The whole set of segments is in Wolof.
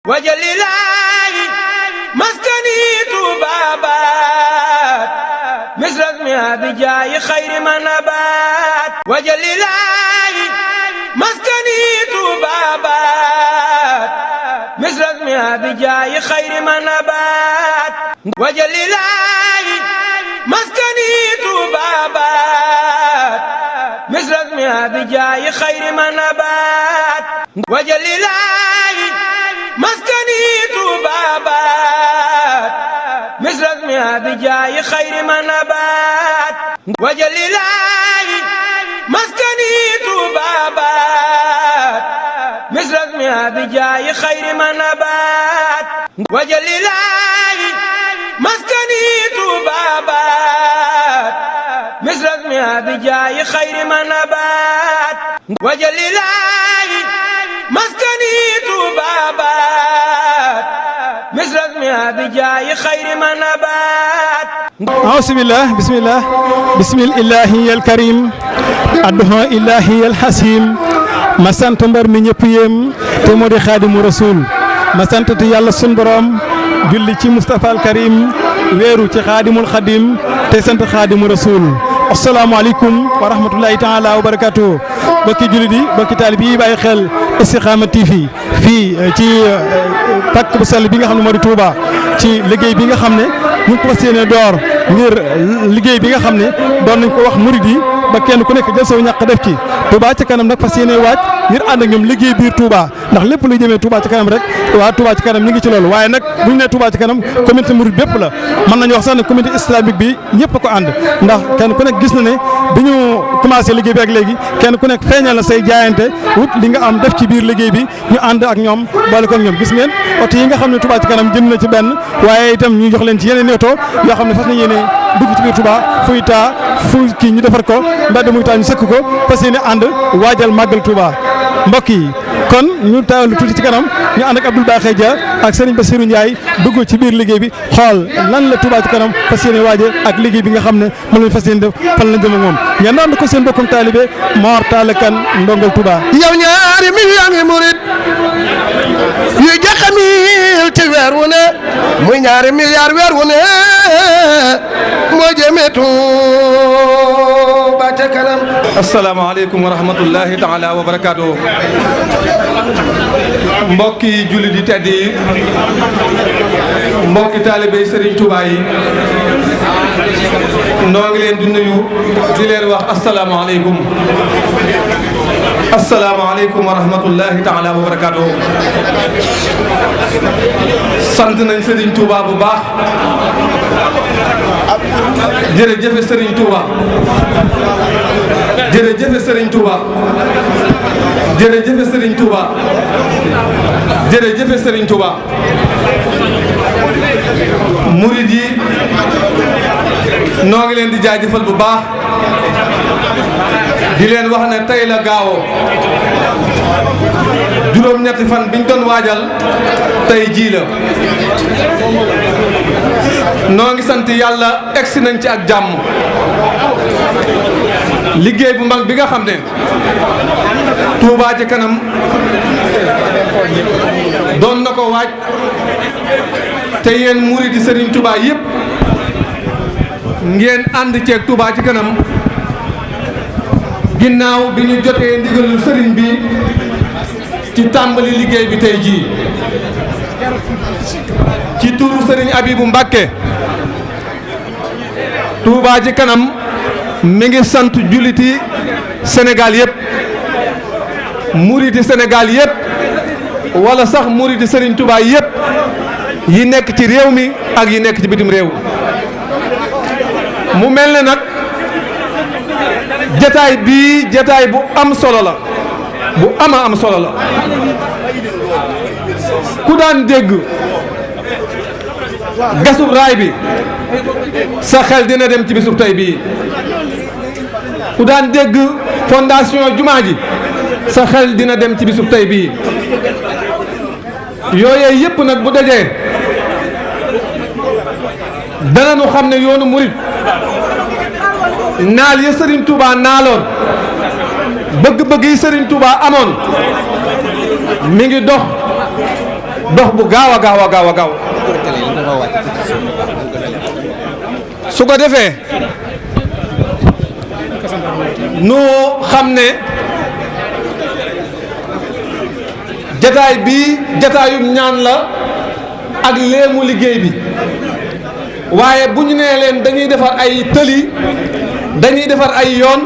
wajalilaahi maskani tuubaabaat misrasmi abijaayi xayri manabaat wajalilaahi maskani tuubaabaat misrasmi abijaayi xayri manabaat wajalilaahi maskani tuubaabaat misrasmi abijaayi xayri manabaat wajalilaahi maskani tuubaabaat misrasmi abijaayi xayri manabaat wajalilaahi maskani tuubaabaat misrasmi abijaayi xayri manabaat wajalilaahi maskani tuubaabaat misrasmi abijaayi xayri manabaat wajalilaahi maskani tuubaabaat misrasmi abijaayi xayri manabaat auzubillah bismillahi al karim adduha illahi al hasim ma sant mbar mi ñëpp yéem te moo di xaadimu rasul ma sant te yàlla sun borom julli ci Mustafa al Karim weeru ci xaadimul xadim te sant xaadimu rasul asalaamaaleykum wa rahmatullahi taala wa barakatuh bokki jullit yi bokki taalib yi bàyyi xel Istikhama TV fii ci pàkk bu sell bi nga xam ne moo di Touba ci liggéey bi nga xam ne ñu ngi ko fas yéene door ngir liggéey bi nga xam ne doon nañ ko wax murid yi ba kenn ku nekk jël saw ñàq def ci Touba ca kanam nag fas yéene waaj ngir ànd ak ñoom liggéey biir Touba ndax lépp luy jëmee Touba ca kanam rek waa Touba ca kanam ñu ngi ci loolu waaye nag bu ñu nee Touba ca kanam communauté murid bépp la mën nañu wax sax ne communauté islamique bi ñëpp a ko ànd ndax kenn ku nekk gis na ne bi ñu commencé liggéey bi ak léegi kenn ku nekk feeñal na say jaayante wut li nga am def ci biir liggéey bi ñu ànd ak ñoom boole ko ak ñoom gis ngeen oto yi nga xam ne Touba ca kanam jëm na ci benn waaye itam ñu jox leen ci yeneen oto yoo xam ne fas na yéene dugg ci biir Touba fuy taa fu kii ñu defar ko mbedd muy taa ñu sëkk ko fas yéene ànd waajal màggal Touba mbokk yi kon ñu taawlu tuuti ci kanam ñu ànd ak Abdoul Bakhay Dia ak Serigne Bassirou Ndiaye dugg ci biir liggéey bi xool lan la Touba ci kanam fas yéene waaje ak liggéey bi nga xam ne moom lañ fas yéene def fan lañ jëm ak moom ngeen ànd ko seen bokkum taalibe Mor Talla Kane ndongal Touba. yow ñaari million ngi murit yu jaxamil ci weer wu ne muy ñaari milliard weer wu ne moo jëmee Touba ca kanam. asalaamaaleykum wa rahmatullahi taala wa barakaatu. mbokki jullit yi tedd yi mbokki taalibe Serigne Touba yi noo ngi leen di nuyu di leen wax asalaamaaleykum asalaamaaleykum wa rahmatullahi taala wa barakaatu. sant nañ Serigne Touba bu baax jërëjëf Serigne Touba jërëjëf Serigne Touba jërëjëf Serigne Touba jërëjëf Serigne Touba murid yi noo ngi leen di jaajëfal bu baax di leen wax ne tey la gaawo juróom-ñetti fan biñ doon waajal tey jii la noo ngi sant yàlla egsi nañ ci ak jàmm liggéey bu mag bi nga xam ne Touba ci kanam doon na ko waaj te yéen murid yi Serigne Touba yëpp ngeen ànd ceeg Touba ci kanam ginnaaw bi ñu jotee ndigalul Serigne bi ci tàmbali liggéey bi tey jii ci turu Serigne Abibou Mbacké Touba ci kanam mi ngi sant julliti Sénégal yëpp muriti Sénégal yëpp wala sax muriti Serigne Touba yëpp yi nekk ci réew mi ak yi nekk ci bitim réew mu mel ne nag jataay bii jataay bu am solo la bu ama am solo la ku daan dégg gasub raay bi sa xel dina dem ci bisub tey bii ku daan dégg fondation jumaa ji sa xel dina dem ci bisub tey bii yooyee yëpp nag bu dajee dana nu xam ne yoonu murit naal ya Serigne Touba naaloon bëgg-bëgg yi Serigne Touba amoon mi ngi dox dox bu gaaw a gaaw a gaaw a gaaw su ko defee nu xam ne jataay bii jataayum ñaan la ak léemu liggéey bi waaye bu ñu nee leen dañuy defar ay tëli dañuy defar ay yoon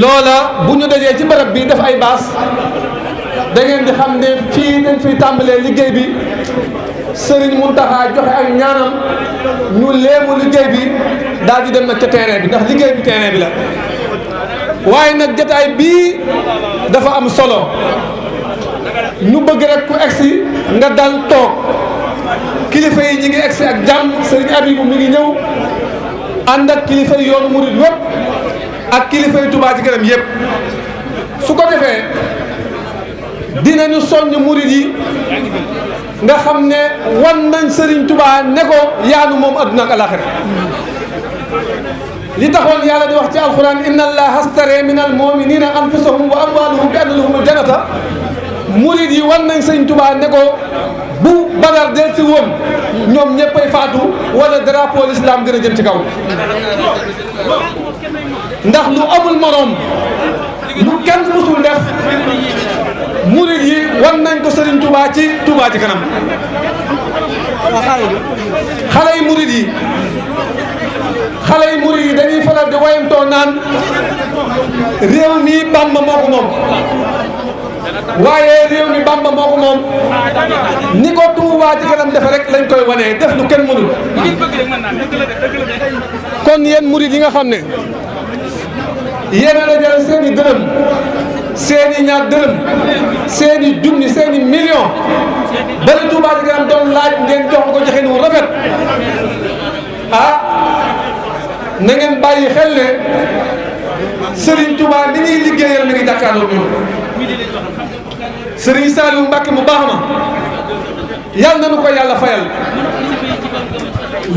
loola bu ñu dajee ci barab bi def ay baas da ngeen di xam ne fii dañ fiy tàmbalee liggéey bi Sëriñ Muntaxa joxe ak ñaanam ñu léemu liggéey bi daal di dem nag ca terrain bi ndax liggéey bi terrain bi la waaye nag jataay bii dafa am solo ñu bëgg rek ku egsi nga dal toog kilifa yi ñi ngi egsi ak jàmm Sëriñ Abibu mi ngi ñëw ànd ak kilifa yi yoonu murid yëpp ak kilifa yi Touba Ca Kanam yëpp su ko defee dinañu soññ murid yi nga xam ne wan nañ Sëriñ Touba ne ko yaanu moom adduna ak alaxira li taxoon yàlla di wax ci alquran inna allaha astara min al muminina anfusahum wa amwaluhum bi anna lahumul jannata murid yi wan nañ Sëriñ Touba ne ko bu Badar del si woon ñoom ñëppay faatu wala drapeau l'islam gën a jëm ci kaw ndax lu amul moroom lu kenn musul def murid yi wan nañ ko Sëriñ Touba ci Touba Ca Kanam xale yi murid yi dañuy faral di wayantoo naan réew mi Bamba moo ko moom waaye réew mi Bamba moo ko moom ni ko Touba Ca Kanam defe rek lañ koy wanee def lu kenn mënul kon yéen murid yi nga xam ne yéen a dajale seen i dërëm seen i ñaar dërëm seen i junni seen i million bari Touba Ca Kanam doon laaj ngeen jox ko joxe nu rafet ah na ngeen bàyyi xel ne Serigne Touba ni ñuy liggéeyal mi ngi jàkkaarloo ñoom Serigne Saliou Mbacke mu baax ma yal na nu ko yàlla fayal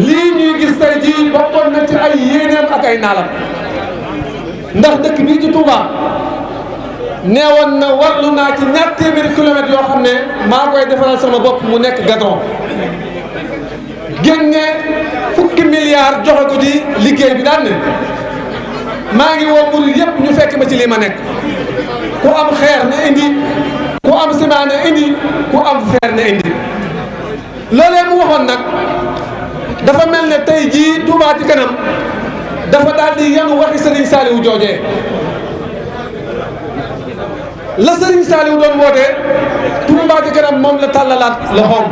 lii ñuy gis tey jii bokkoon na ci ay yéeneem ak ay naalam ndax dëkk bii ci Touba neewoon na warlu naa ci ñaar téeméeri kilomètres yoo xam ne maa koy defaral sama bopp mu nekk gadron génne fukki milliards joxe ko ci liggéey bi daan ne maa ngi woo murid yëpp ñu fekk ma ci lii ma nekk ku am xeer na indi ku am ciment na indi ku am fer na indi loolee mu waxoon nag dafa mel ne tey jii Touba Ca Kanam dafa daal di yanu waxi Serigne Saliou joojee la Serigne Saliou doon woote Touba Ca Kanam moom la tàllalaat loxoom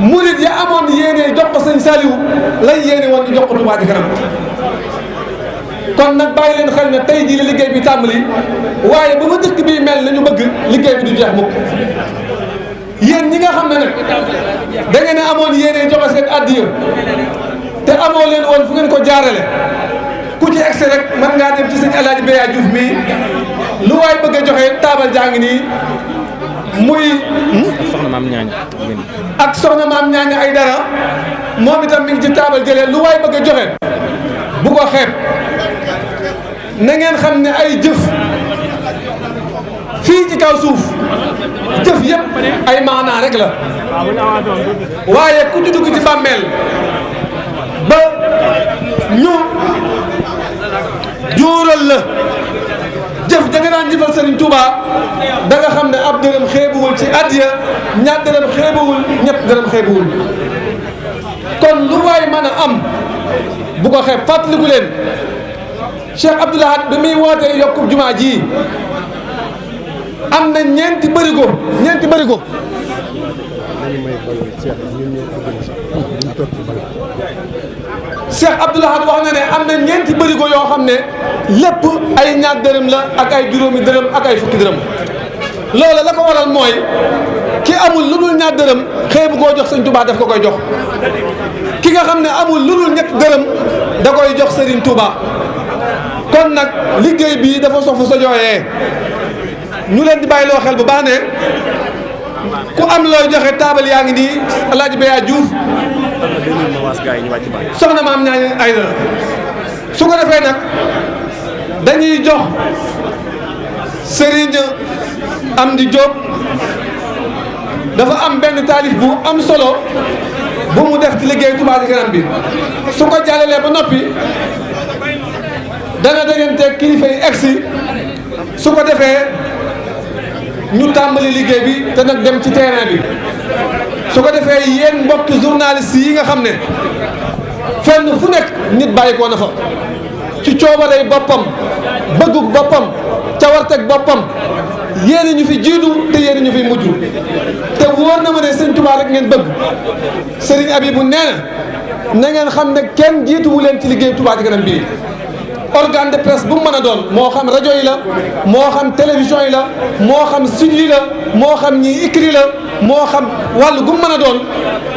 murid ya amoon yéene jox ko Serigne Saliou lañ yéene woon ñu jox ko Touba Ca Kanam kon nag bàyyi leen xel ne tey jii la liggéey bi tàmbali waaye ba ma dëkk bi mel na ñu bëgg liggéey bi du jeex mukk yéen ñi nga xam ne nag da ngeen a amoon yéene joxe seen addiya te amoo leen woon fu ngeen ko jaarale ku ci egsi rek mën ngaa dem ci sëñ Alaaji Beya Diouf mii lu waay bëgg a joxe taabal jaa ngi nii muy soxna maam ñaañ ak soxna maam ñaañ ay dara moom itam mi ngi ci taabal jëlee lu waay bëgg a joxe bu ko xeeb na ngeen xam ne ay jëf fii ci kaw suuf jëf yëpp ay maanaa rek la waaye ku ci dugg ci bàmmeel ba ñu juural la jëf da nga daan jëfal Serigne Touba da nga xam ne ab dërëm xeebuwul ci addiya ñaar dërëm xeebuwul ñett dërëm xeebuwul kon lu waay mën a am bu ko xeeb fàttaliku leen Cheikh Abdoul Ahad bi muy wootee yokkub jumaa ji am na ñeenti bërigo Cheikh Abdoul Ahad wax na ne am na ñeenti bërigo yoo xam ne lépp ay ñaar dërëm la ak ay juróomi dërëm ak ay fukki dërëm loola la ko waral mooy ki amul lu dul ñaar dërëm xëy bu koo jox Sëñ Touba daf ko koy jox ki nga xam ne amul lu dul ñett dërëm da koy jox Serigne Touba kon nag liggéey bii dafa sofu sa jooyee ñu leen di bàyyi loo xel bu baax ne ku am looy joxe taabal yaa ngi nii Alaaji Beya Diouf soxna maam ñaañ ay dara su ko defee nag dañuy jox Serigne Amdi Diop dafa am benn taalif bu am solo bu mu def ci liggéey Touba Ca Kanam bi su ko jàllalee ba noppi dana dajante kilifa yi egsi su ko defee ñu tàmbali liggéey bi te nag dem ci terrain bi su ko defee yéen mbokki journaliste yi nga xam ne fenn fu nekk nit bàyyi ko na fa ci coobarey boppam bëggug boppam cawarteg boppam yéen ñu fi jiitu te yéen ñu fi mujj te wóor na ma ne sëñ Touba rek ngeen bëgg Serigne Abibou nee na ngeen xam ne kenn jiituwu leen ci liggéey Touba Ca Kanam bii organe de presse bu mu mën a doon moo xam rajo yi la moo xam télévision yi la moo xam site yi la moo xam ñi écrit la moo xam wàllu gu mu mën a doon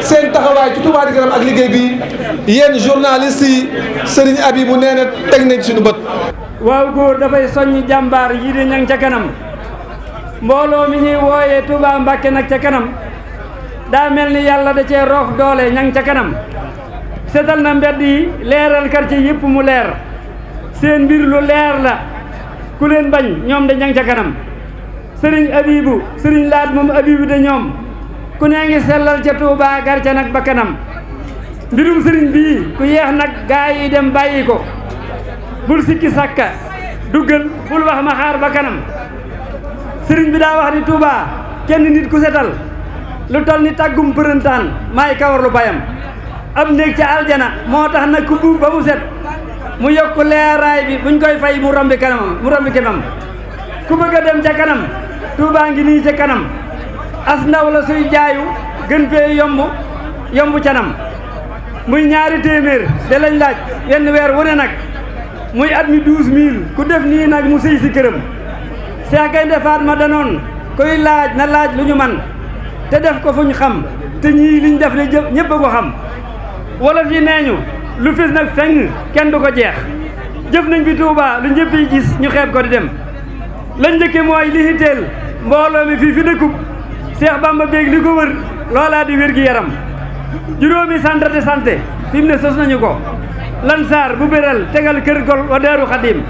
seen taxawaay ci Touba Ca Kanam ak liggéey bi yéen journalistes yi Serigne Abibou nee na teg nañ suñu bët. waaw góor dafay soññi jàmbaar yi di ñang ca kanam mbooloo mi ñuy wooyee Touba Mbàkke nag ca kanam daa mel ni yàlla da cee roof doole ñang ca kanam setal na mbedd yi leeral quartier yëpp mu leer seen mbir lu leer la ku leen bañ ñoom de ñang ca kanam sëriñ Abibou sëriñ Laat moom Abibou de ñoom ku nee ngi sellal ca Touba gar ca nag ba kanam mbirum sëriñ bii ku yeex nag gaa yi dem bàyyi ko bul sikki sàkka duggal bul wax ma xaar ba kanam sëriñ bi daa wax ni Touba kenn nit ku setal lu tol ni tàggum përëntaan maay kawar lu bayam ab néeg ca aljana moo tax nag ku buub ba mu set mu yokk leeraay bi buñ koy fay mu rombi kanam ku bëgg a dem ca kanam Touba ngi nii ca kanam as ndaw la suy jaayu gën fee yomb canam muy ñaari téeméer de lañ laaj wenn weer wu ne nag muy at mi 12000 ku def nii nag mu sëy si këram Seex Gaynde Fatma danoon koy laaj na laaj lu ñu man te def ko fuñ xam te ñii liñ def ne ñëpp a ko xam wolof yi nee ñu lu fis nag feng kenn du ko jeex jëf nañ fi Touba lu ñëpp yi gis ñu xeeb ko di dem lañ njëkke mooy li hitteel mbooloo mi fii fi dëkkub Seex Bamba béeg li ko wër loolaa di wér gi yaram juróomi centre de santé fi mu ne sos nañu ko Lansar bu béral tegal kër gol wa Daaru Xadim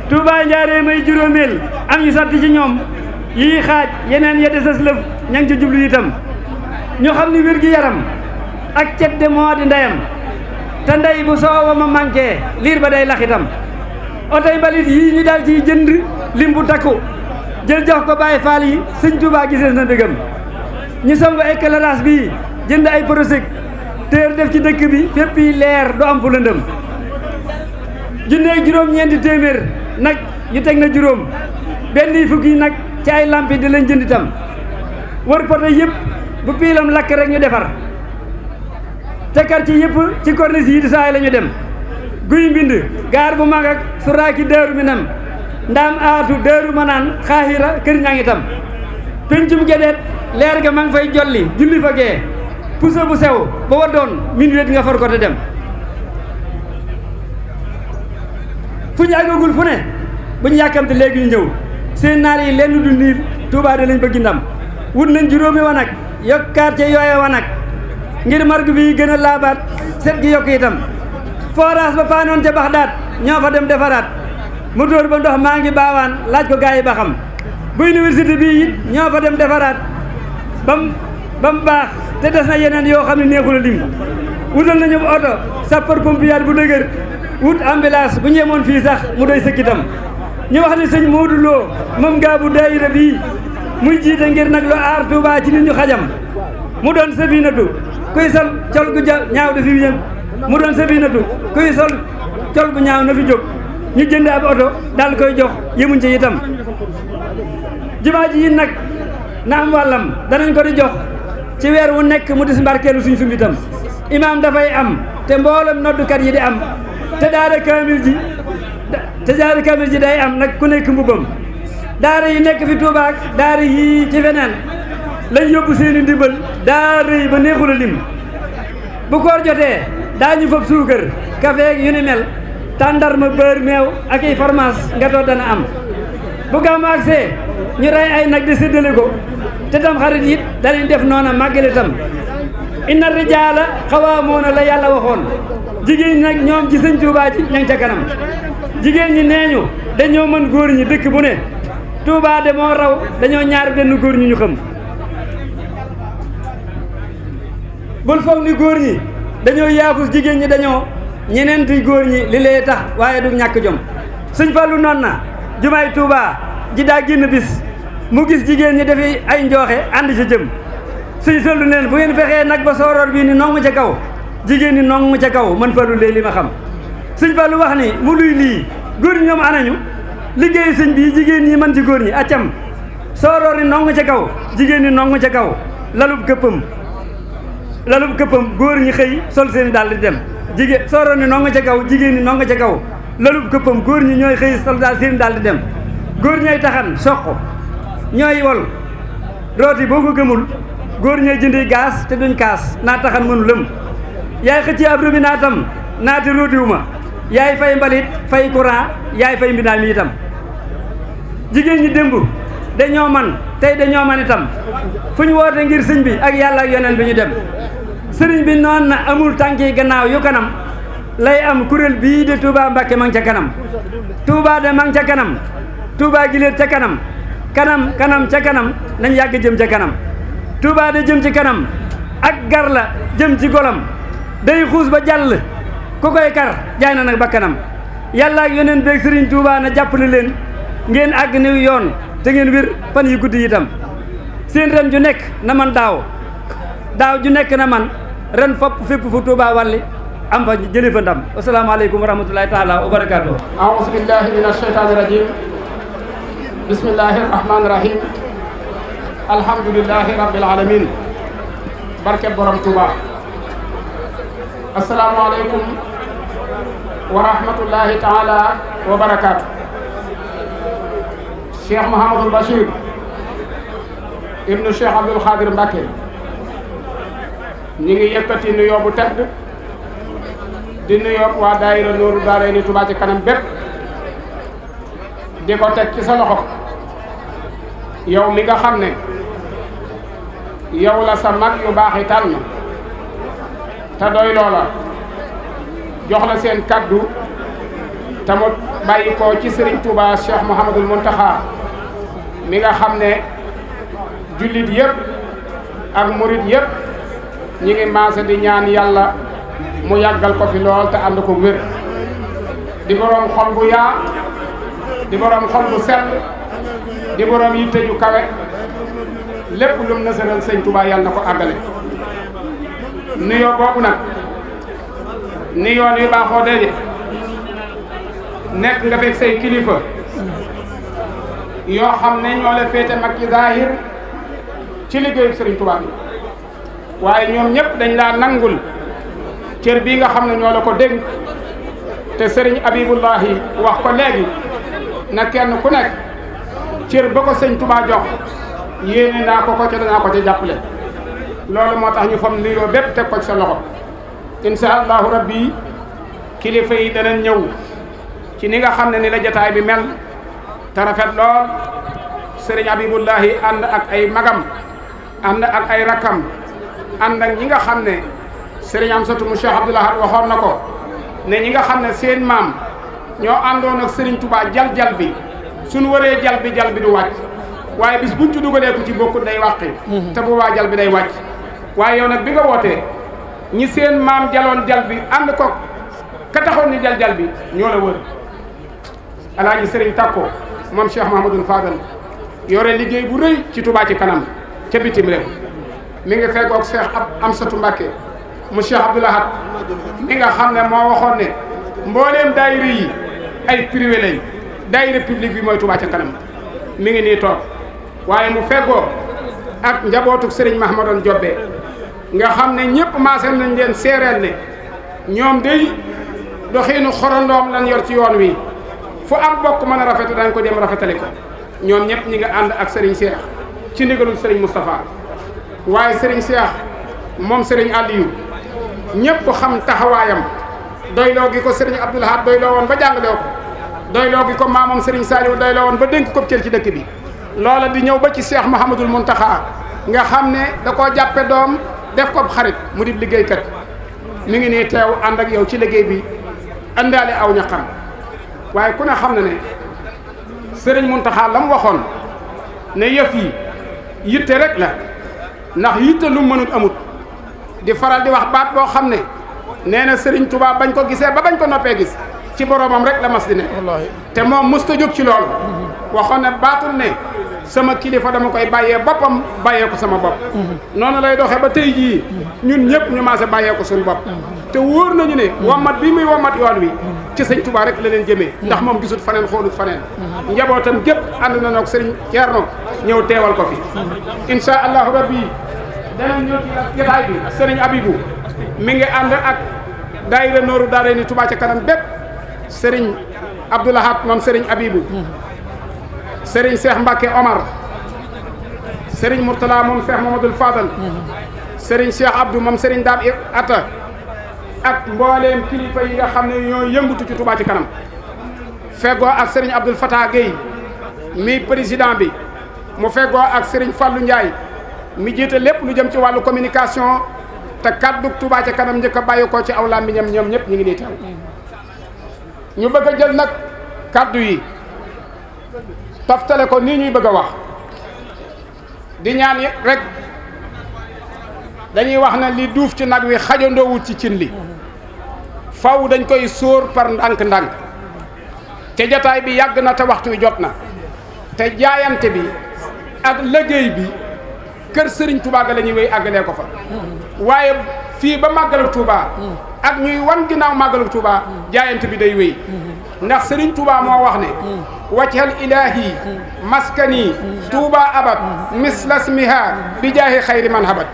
Touba Njaaree may juróomeel am ñu sotti ci ñoom yii xaaj yeneen ya desas lëf ña ngi ci jublu itam ñu xam ni wér gi yaram ak cet de moo di ndeyam te ndey bu soowa ma manqué liir ba day lax itam otoy mbalit yii ñu daal ciy jënd lim bu takku jël jox ko Baay Faal yi sëñ Touba gisees na dëggam ñu songu éclairage bi jënd ay prosek téer def ci dëkk bi fépp yi leer du am fu lëndëm junneeg juróom-ñeenti téeméer nag yu teg na juróom benn yi fukki nag ci ay lampi di leen jënd itam wër poto yëpp bu piilam lakk rek ñu defar te quartier yëpp ci corniche yi di saay la ñu dem guy mbind gaar bu mag ak suraaki Daaru Minam ndaam aatu Daaru Manaan xaaxira kër ñaa ngi tam pencum gedeet leer ga ma ngi fay jolli julli fa gee puso bu sew ba wa doon min wet nga far ko te dem fu ñu àggagul fu ne bu ñu yàkkamte léegi ñu ñëw seen naar yi lenn du niir Touba de lañ bëgg ndam wut nañ juróomi wanag yokkaat ca yooye wanag ngir margu bi gën a laabaat set gi yokk itam forage ba paanoon ca Baxdaat ñoo fa dem defaraat moteur ba ndox maa ngi baawaan laaj ko gars yi ba xam bu université bi it ñoo fa dem defaraat ba mu baax te des na yeneen yoo xam ne neexul a lim wutal nañu bu oto sapeur pompier bu dëgër wut ambulance bu ñeemoon fii sax mu doy sëkkitam ñu wax ne sëñ Modou Lo moom gaa bu daayira bii muy jiite ngir nag lu aar Touba ci nit ñu xajam mu doon safinatu kuy sol col gu ñaaw da fi yëg mu doon safinatu kuy sol col gu ñaaw na fi jóg ñu jënd ab oto daal koy jox yemuñ ci itam jumaa ji nag na am wàllam danañ ko di jox ci weer wu nekk mu dis mbarkeelu suñ sumbitam imaam dafay am te mboolem noddukat yi di am te daara kaamil ji day am nag ku nekk mbubam daara yi nekk fi Touba ak daara yi ci feneen lañ yóbbu seeni ndimbal daara yi ba neexul a lim bu koor jotee daañu fab suukar café yu ni mel tàndarma beurre meew ak ay fromage nga too dana am bu gàmmu agsee ñu rey ay nag di séddale ko te tam xarit it danañ def noona màggale tam inna rijaala xawaamoona la yàlla waxoon jigéen ñi nag ñoom ci sëñ Touba ji ña ngi ca kanam jigéen ñi nee ñu dañoo mën góor ñi dëkk bu ne Touba de moo raw dañoo ñaar benn góor ñu xam bul foog ni góor ñi dañoo yaafus jigéen ñi dañoo ñeneenti góor ñi li lee tax waaye du ñàkk jom sëñ Fallu noon na jumaay Touba ji daa génn bis mu gis jigéen ñi dafi ay njooxe ànd ci jëm sëñ Fallu neen bu ngeen fexee nag ba sooroor bii ni nongu ca kaw jigéen ñi nongu ca kaw man Fallu lee li ma xam sëñ Fallu wax ni mu luy lii góor ñi ñoom anañu liggéey sëñ bii jigéen ñi man ci góor ñi accam sooroor ni nongu ca kaw jigéen ñi nongu ca kaw lalub këppam góor ñi xëy sol seen daal di dem jigéen sooroor ni nongu ca kaw jigéen ñi nongu ca kaw lalub këppam góor ñi ñooy xëy sol daal seen daal di dem góor ñooy taxan soq ñooy wol rooti boo ko gëmul góor ñooy jëndi gaas te duñ kaas naa taxan mënu lëm yaay xëcc ab robi naatam naati róotiwu ma yaay fay mbalit fay courant yaay fay mbindaal mi itam jigéen ñi démb dañoo man tey dañoo man itam fu ñu woote ngir sëñ bi ak yàlla ak yoneen bi ñu dem sëriñ bi noon na amul tànki gannaaw yu kanam lay am kuréel bii de Touba Mbacké ma ngi ca kanam Touba de ma ngi ca kanam Touba giléet ca kanam kanam ca kanam nañ yàgg jëm ca kanam Touba de jëm ci kanam ak gar la jëm ci golam day xuus ba jàll ku koy kar jaay na nag ba kanam yàlla ak yoneen beeg sëriñ Touba na jàppale leen ngeen àgg niw yoon te ngeen wér fan yu guddi itam seen ren ju nekk na man daaw ju nekk na man ren fopp fépp fu Touba wàlli am fa jëlee fa ndam asalaamaaleykum wa rahmatulahi taala wa barakaatu. aouzu billahi min asheytaani rajim bismillahi rahmaani rahim alhamdulilahi rabbil alamin barke borom Touba asalaamualeykum wa rahmatulahi taala wa barakaatu. Cheikh Mouhamadul Bachir ibnu Cheikh Abdoul Khadir Mbacké ñi ngi yëkkati nuyoo bu tedd di nuyoo waa daayira Nuuru Daarayni Touba ci kanam bépp di ko teg ci sa loxo yow mi nga xam ne yow la sa mag yu baax yi tànn te doy loola jox la seen kaddu te mu bàyyi ko ci Serigne Touba Cheikh Mouhamadul Mountakha mi nga xam ne jullit yëpp ak murit yëpp ñi ngi maase di ñaan yàlla mu yàggal ko fi lool te ànd ko wér di boroom xol bu yaa di boroom xol bu sell di boroom yitte ju kawe lépp lum nasaral sëñ Touba yàlla na ko àggale nuyoo boobu nag ni yoon yu baaxoo daje nekk nga fekk say kilifa yoo xam ne ñoo la féete mag ci zahir ci liggéeyu Serigne Touba bi waaye ñoom ñëpp dañ laa nangul cër bii nga xam ne ñoo la ko dénk te Serigne Abibullahi wax ko léegi na kenn ku nekk cër ba ko sëñ Touba jox yéene naa ko ca danaa ko ca jàppale loolu moo tax ñu fam nuyoo bépp teg ko ci sa loxo insha allahu rabbi kilifa yi danañ ñëw ci ni nga xam ne ni la jataay bi mel te rafet lool Serigne Abibullahi ànd ak ay magam ànd ak ay rakkam ànd ak ñi nga xam ne Serigne Amsatou mu Cheikh Abdoul Ahad waxoon na ko ne ñi nga xam ne seen maam ñoo àndoon ak Serigne Touba jal bi suñu waree jal bi du wàcc waaye bis buñ ci dugalee ko ci bokkut day wàqi te bu waa jal bi day wàcc waaye yow nag bi nga wootee ñi seen maam jaloon jal bi ànd ko ka taxoon ni jal bi ñoo la wër alaaji Serigne Takko moom Cheikh Mahamadou Fadal yore liggéey bu rëy ci Touba ci kanam ca bitim réew mi ngi feggoog Cheikh Amsatou Mbacké mu Cheikh Abdoul Ahad mi nga xam ne moo waxoon ne mbooleem daayira yi ay privé lañ daayira public bi mooy Touba ca kanam mi ngi nii toog waaye mu feggoo ak njabootu Serigne Mahamadoon Jobbe nga xam ne ñëpp maase nañ leen seereel ne ñoom day doxiinu xorondoom lañ yor ci yoon wi fu am bokk mën a rafet dañ ko dem rafetali ko ñoom ñëpp ñi nga ànd ak Serigne Cheikh ci ndigalul Serigne Moustapha waaye Serigne Cheikh moom Serigne Aliou ñëpp xam taxawaayam doyloo gi ko Serigne Abdoul Ahad doyloo woon ba jàngaloo ko doyloo gi ko maamam Serigne Saliou doyloo woon ba dénk ko cër ci dëkk bi loola di ñëw ba ci Cheikh Mouhamadoul Mountakha nga xam ne da koo jàppe doom def ko xarit mu di liggéeykat mi ngi nii teew ànd ak yow ci liggéey bi àndaale aw ñaqam waaye ku ne xam na ne Serigne Mountakha la mu waxoon ne yëf yi yitte rek la ndax yitte lu mënut amut di faral di wax baat boo xam ne nee na Serigne Touba bañ ko gisee ba bañ ko noppee gis ci boromam rek la mas di ne te moom musta jóg ci loolu waxoon ne baatul ne sama kilifa dama koy bàyyee boppam bàyyee ko sama bopp noonu lay doxee ba tey jii ñun ñëpp ñu maase bàyyee ko suñu bopp te wóor nañu ne wommat bi muy wommat yoon wi ci sëñ Touba rek la leen jëmee ndax moom gisut faneen xoolut faneen njabootam gépp ànd na noog sëriñ Thierno ñëw teewal ko fi insha allahu rabbi danañ ñëw ci jotaay bi sëriñ Abibou mi ngi ànd ak daayira Nooru Daarayni Touba ca kanam bépp sëriñ Abdoulahat moom sëriñ Abibou sëriñ Cheikh Mbacke Omar sëriñ Mourtala moom Cheikh Mamadou Fadal sëriñ Cheikh Abdou moom sëriñ Dame Atta ak mbooleem kilifa yi nga xam ne ñoo yëngutu ci Touba ci kanam feggoo ak sëriñ Abdoul Fatah Gueye mi président bi mu feggoo ak sëriñ Fallou Ndiaye mi jiite lépp lu jëm ci wàllu communication te kaddu Touba ci kanam njëkk a bàyyi ko ci aw làmmiñam ñoom ñëpp ñu ngi nii teew ñu bëgg a jël nag kaddu yi toftale ko nii ñuy bëgg a wax di ñaan rek dañuy wax ne li duuf ci nag wi xajandoowul ci cin li faw dañ koy sóor par ndànk-ndànk te jataay bi yàgg na te waxtu wi jot na te jaayante bi ak liggéey bi kër Serigne Touba ga la ñuy wéy àggalee ko fa waaye fii ba màggalu Touba ak ñuy wan ginnaaw màggalu Touba jaayante bi day wéy ndax Serigne Touba moo wax ne wajhal ilaahi maskani Touba abad mislasmiha bi jaahi xayri man habat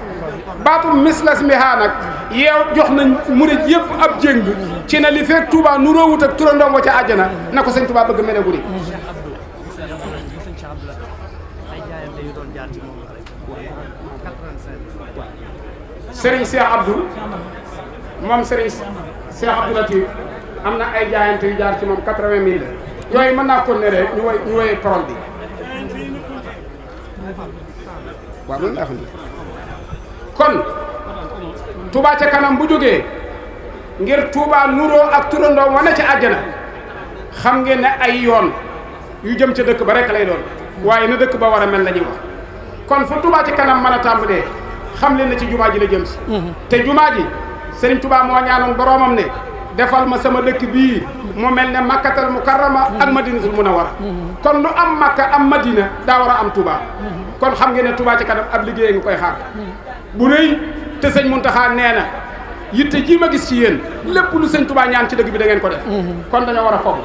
baatum mislasmiha nag yeew jox nañ murid yëpp ab jéng ci ne li fekk Touba nu roowut ak turandoom wa ca àjjana na ko sëñ Touba bëgg mene guri Serigne Cheikh Abdou moom Serigne Cheikh Abdou Latif am na ay jaayante yu jaar ci moom 80 000 la yooyu mën naa ko ne rek ñu woyee parole bi waaw mën naa ko kon Touba ca kanam bu jógee ngir Touba nuroo ak turandoo wane ca àjjana xam ngeen ne ay yoon yu jëm ca dëkk ba rek lay doon waaye na dëkk ba war a mel la ñuy wax kon fu Touba ca kanam mën a tàmbalee xam leen ne ci jumaa ji la jëm si te jumaa ji Serigne Touba moo ñaanoon boroomam ne defal ma sama dëkk bii mu mel ne makkatal mukarrama ak madinatul munawwara kon lu am makka am madina daa war a am Touba kon xam ngeen ne Touba ci kanam ab liggéey nga koy xaar bu rëy te sëñ Muntaxa nee na yitte ji ma gis ci yéen lépp lu sëñ Touba ñaan ci dëkk bi da ngeen ko def kon dañoo war a foog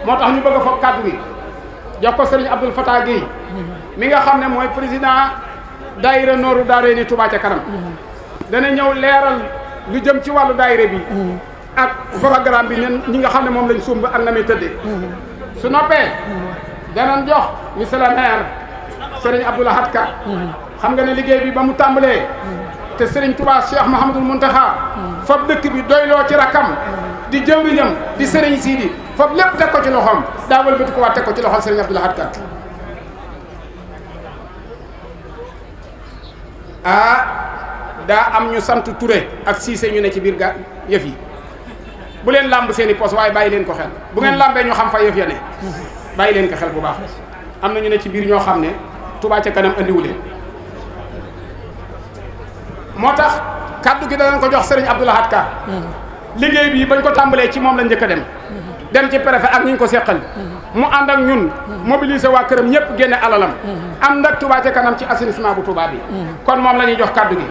moo tax ñu bëgg a foog kàddu gi jox ko sëriñ Abdoul Fatah Gueye mi nga xam ne mooy président daayira Nooru Daarayni Touba ca kanam dana ñëw leeral lu jëm ci wàllu daayira bi ak programme bi ñi nga xam ne moom lañ sumb ak na muy tëddee su noppee danañ jox monsieur le maire Serigne Abdou Lahad Ka xam nga ne liggéey bi ba mu tàmbalee te Serigne Touba Cheikh Mouhamadoul Mountakha fab dëkk bi doyloo ci rakkam di jëwriñam di Serigne Sidi fab lépp teg ko ci loxoom daa wëlbati ko waat teg ko ci loxol Serigne Abdou Lahad Ka daa am ñu sant Touré ak Cissé ñu ne ci biir ga yëf yi bu leen làmb seen i poos waaye bàyyi leen ko xel bu ngeen làmbee ñu xam fa yëf ya ne bàyyi leen ko xel bu baax am na ñu ne ci biir ñoo xam ne Touba ca kanam andiwu leen moo tax kaddu gi danañ ko jox Serigne Abdou Lahad Ka liggéey bi bañ ko tàmbalee ci moom la njëkk a dem ci préfet ak ñi ñu ko seqal mu ànd ak ñun mobiliser waa këram ñëpp génne alalam ànd ak Touba ca kanam ci assainissement bu Touba bi kon moom la ñuy jox kaddu gi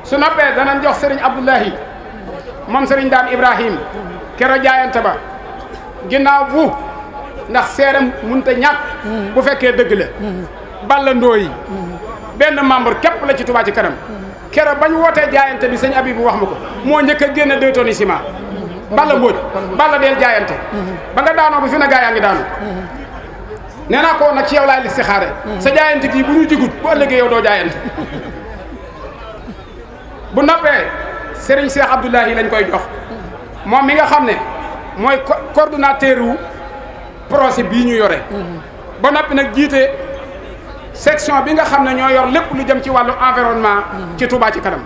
su noppee danañ jox Serigne Abdoulahi moom Serigne Dame Ibrahim kero jaayante ba ginnaaw bu ndax seeram munta ñàkk bu fekkee dëgg la Balla Ndooyi benn membre képp la ci Touba ci kanam kero bañ wootee jaayante bi sëñ Abibou wax ma ko moo njëkk a génne 2 tonnes ciment Balla Mbodj Balla deel jaayante ba nga daanoo bi fi na gaa yaa ngi daanu nee naa ko nag ci yow laay listixaare sa jaayante gii bu ñu jigut bu ëllëgee yow doo jaayante bu noppee Serigne Cheikh Abdoulahi lañ koy jox moom mi nga xam ne mooy coordonnateur wu projet bii ñu yore ba noppi nag jiite section bi nga xam ne ñoo yor lépp lu jëm ci wàllu environnement ci Touba ci kanam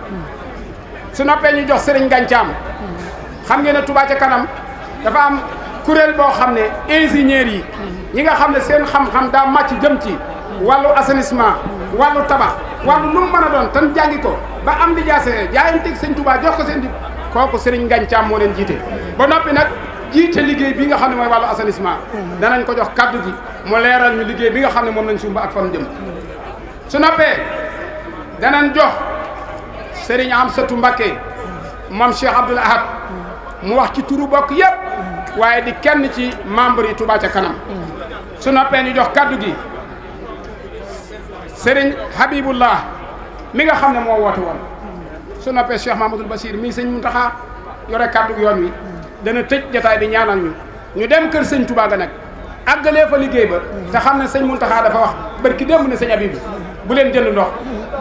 su noppee ñu jox Serigne Gàncaam xam ngeen ne Touba ci kanam dafa am kuréel boo xam ne ingénieurs yi ñi nga xam ne seen xam-xam daa màcc jëm ci wàllu assainissement wàllu tabax wàllu lu mu mën a doon tan jàngi ko ba am di jaase jaayanteeg sëñ Touba jox ko seen di kooku Serigne Ngagne Thiam moo leen jiite ba noppi nag jiite liggéey bi nga xam ne mooy wàllu assainissement danañ ko jox kaddu gi mu leeral ñu liggéey bi nga xam ne moom lañ sumba ak fan jëm su noppee danañ jox Serigne Amsatou Mbacké moom Cheikh Abdoul Ahad mu wax ci turu bokk yëpp waaye di kenn ci membre yi Touba ca kanam su noppee ñu jox kaddu gi Serigne Habibullah mi nga xam ne moo woote woon su noppee Cheikh Mahamadoul Bachir mii sëñ Mountakha yore kaddu yoon wi dana tëj jotaay bi ñaanal ñu dem kër sëñ Touba ga nag àggalee fa liggéey ba te xam ne sëñ Mountakha dafa wax barki démb ne sëñ Habib bu leen jënd ndox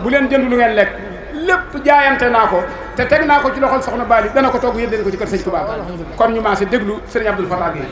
bu leen jënd lu ngeen lekk lépp jaayante naa ko te teg naa ko ci loxol soxna Bali dana ko togg yëddeen ko ci kër sëñ Touba kon ñu maase déglu sëriñ Abdoul Fatah Gueye